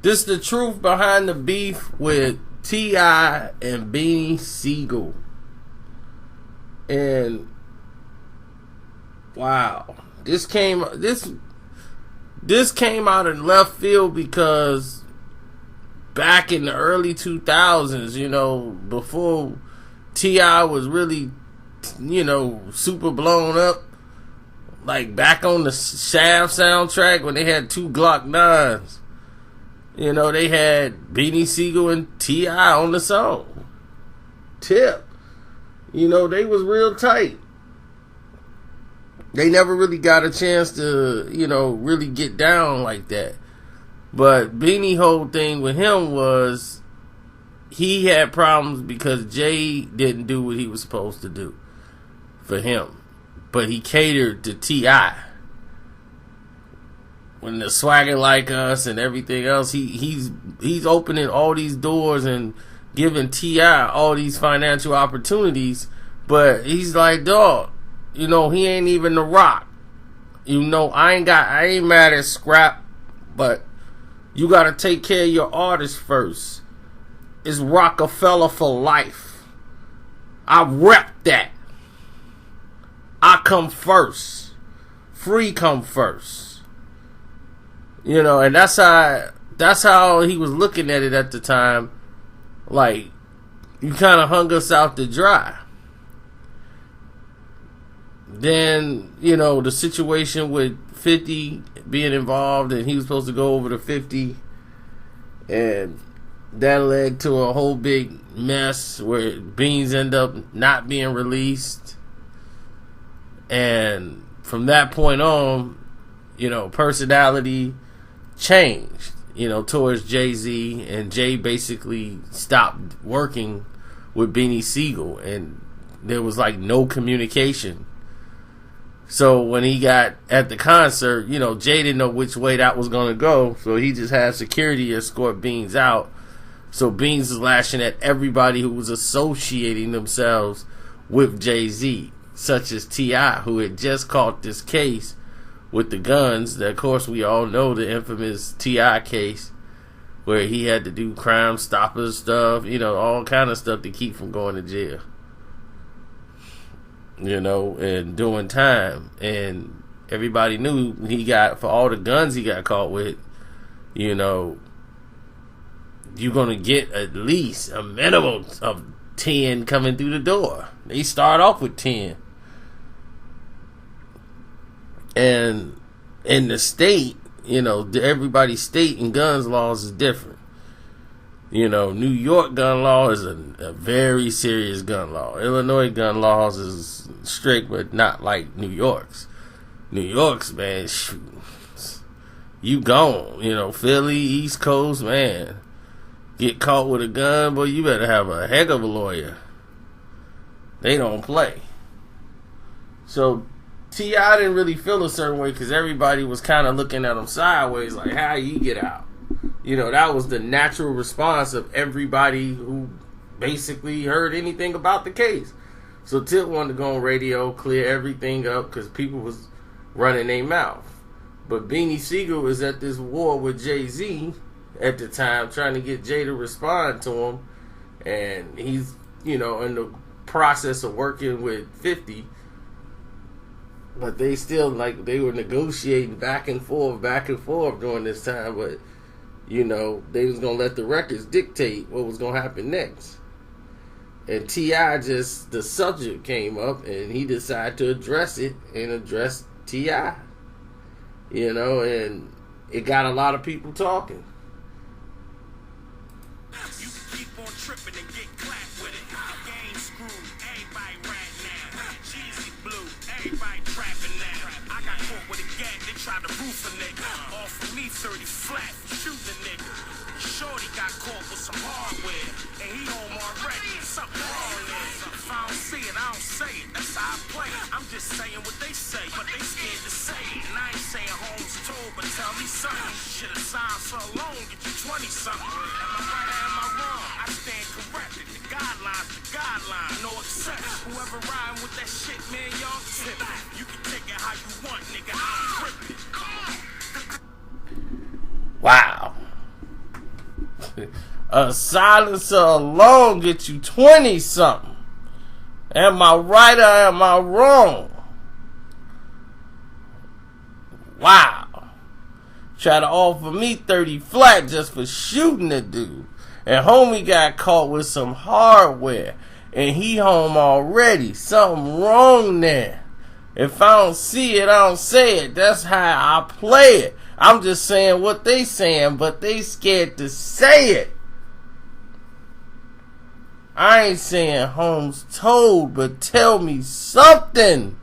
This the truth behind the beef with T.I. and Beanie Sigel. And wow, this came out in left field because back in the early 2000s, you know, before T.I. was really, you know, super blown up, like back on the Shaft soundtrack when they had 2 Glock 9s. You know, they had Beanie Sigel and T.I. on the song. Tip. You know, they was real tight. They never really got a chance to, you know, really get down like that. But Beanie whole thing with him was he had problems because Jay didn't do what he was supposed to do for him. But he catered to T.I. When the Swagger Like Us and everything else, he's opening all these doors and giving T.I. all these financial opportunities, but he's like, dog, you know, he ain't even The Rock. You know, I ain't mad at Scrap, but you gotta take care of your artist first. It's Rockefeller for life. I rep that. I come first. Free come first. You know, and that's how he was looking at it at the time. Like, you kind of hung us out to dry. Then, you know, the situation with 50 being involved, and he was supposed to go over to 50, and that led to a whole big mess where Beans end up not being released. And from that point on, you know, personality changed, you know, towards Jay-Z, and Jay basically stopped working with Beanie Sigel, and there was like no communication. So when he got at the concert, you know, Jay didn't know which way that was going to go, so he just had security escort Beans out. So Beans is lashing at everybody who was associating themselves with Jay-Z, such as T.I., who had just caught this case with the guns. That, of course, we all know the infamous T.I. case where he had to do Crime Stoppers stuff, you know, all kind of stuff to keep from going to jail, you know, and doing time. And everybody knew he got, for all the guns he got caught with, you know, you're going to get at least a minimum of 10 coming through the door. They start off with 10. And in the state, you know, everybody's state and guns laws is different. You know, New York gun law is a very serious gun law. Illinois gun laws is strict, but not like New York's. New York's, man, shoot, you gone. You know, Philly, East Coast, man, get caught with a gun, boy, you better have a heck of a lawyer. They don't play. So T.I. didn't really feel a certain way because everybody was kind of looking at him sideways, like, how you get out? You know, that was the natural response of everybody who basically heard anything about the case. So Tip wanted to go on radio, clear everything up because people was running their mouth. But Beanie Sigel was at this war with Jay-Z at the time, trying to get Jay to respond to him. And he's, you know, in the process of working with 50. But they still, like, they were negotiating back and forth during this time. But, you know, they was going to let the records dictate what was going to happen next. And T.I. just, the subject came up, and he decided to address it and address T.I. You know, and it got a lot of people talking. You can keep on tripping and get clapped with it. Game screwed, everybody right now. Cheesy blue, everybody trapping now. I got caught with a gat, they tried to roof a nigga. Off of me 30 flat, shooting a nigga. Shorty got caught with some hardware, and he home already. Something wrong there. If I don't see it, I don't say it. That's how I play. I'm just saying what they say, but they scared to say it. And I ain't saying home's told, but tell me something. Should've signed so long, get you 20 something. Am I right or am I wrong? I stand corrected. The guidelines, no exception. Whoever riding with that shit, man, y'all tip. You can take it how you want, nigga. I'm gripping. Wow. A silencer alone gets you 20 something. Am I right or am I wrong? Wow. Try to offer me 30 flat just for shooting the dude. And homie got caught with some hardware. And he home already. Something wrong there. If I don't see it, I don't say it. That's how I play it. I'm just saying what they saying, but they scared to say it. I ain't saying home's told, but tell me something.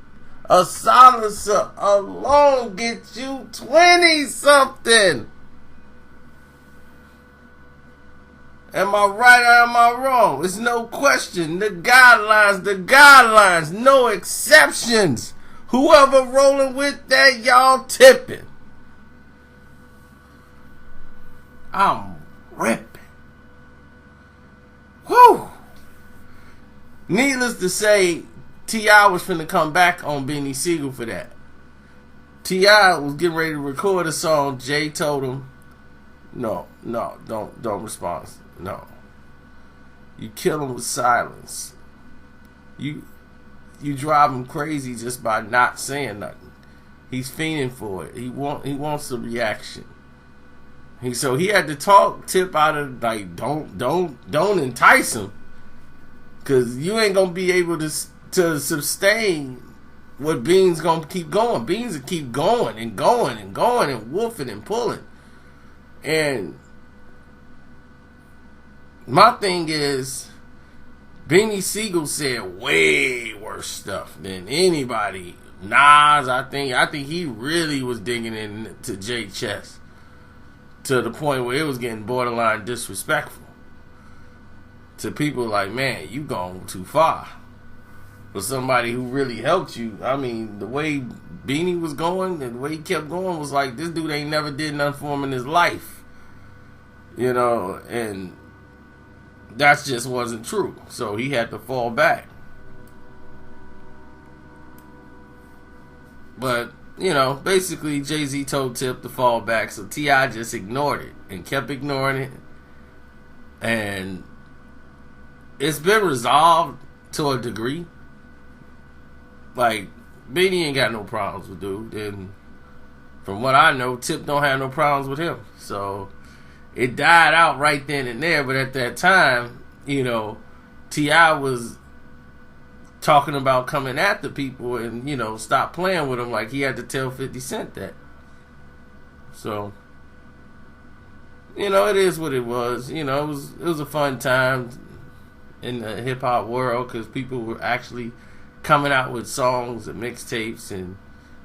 A silencer alone gets you 20 something. Am I right or am I wrong? It's no question. The guidelines, no exceptions. Whoever rolling with that, y'all tipping. I'm ripping. Whew. Needless to say, T.I. was finna come back on Beanie Sigel for that. T.I. was getting ready to record a song. Jay told him, no, don't respond. No. You kill him with silence. You drive him crazy just by not saying nothing. He's fiending for it. He wants a reaction. So he had to talk Tip out of, like, don't entice him, cause you ain't gonna be able to sustain what Bean's gonna keep going. Beans will keep going and going and going and woofing and pulling. And my thing is, Beanie Sigel said way worse stuff than anybody. Nas, I think he really was digging into Jay chest to the point where it was getting borderline disrespectful to people. Like, man, you gone too far for somebody who really helped you. I mean, the way Beanie was going and the way he kept going was like, this dude ain't never did nothing for him in his life, you know, and that just wasn't true. So he had to fall back. But, you know, basically Jay-Z told Tip to fall back, so T.I. just ignored it and kept ignoring it. And it's been resolved to a degree. Like, Beanie ain't got no problems with dude. And from what I know, Tip don't have no problems with him. So it died out right then and there. But at that time, you know, T.I. was talking about coming after people and, you know, stop playing with him, like he had to tell 50 Cent that. So, you know, it is what it was. You know, it was a fun time in the hip-hop world because people were actually coming out with songs and mixtapes and,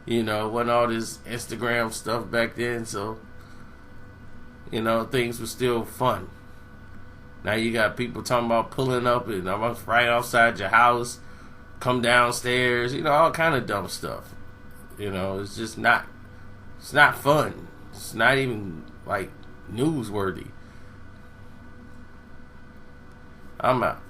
you know, wasn't all this Instagram stuff back then. So, you know, things were still fun. Now you got people talking about pulling up and I'm right outside your house, come downstairs, you know, all kind of dumb stuff. You know, it's just not, it's not fun. It's not even, like, newsworthy. I'm out.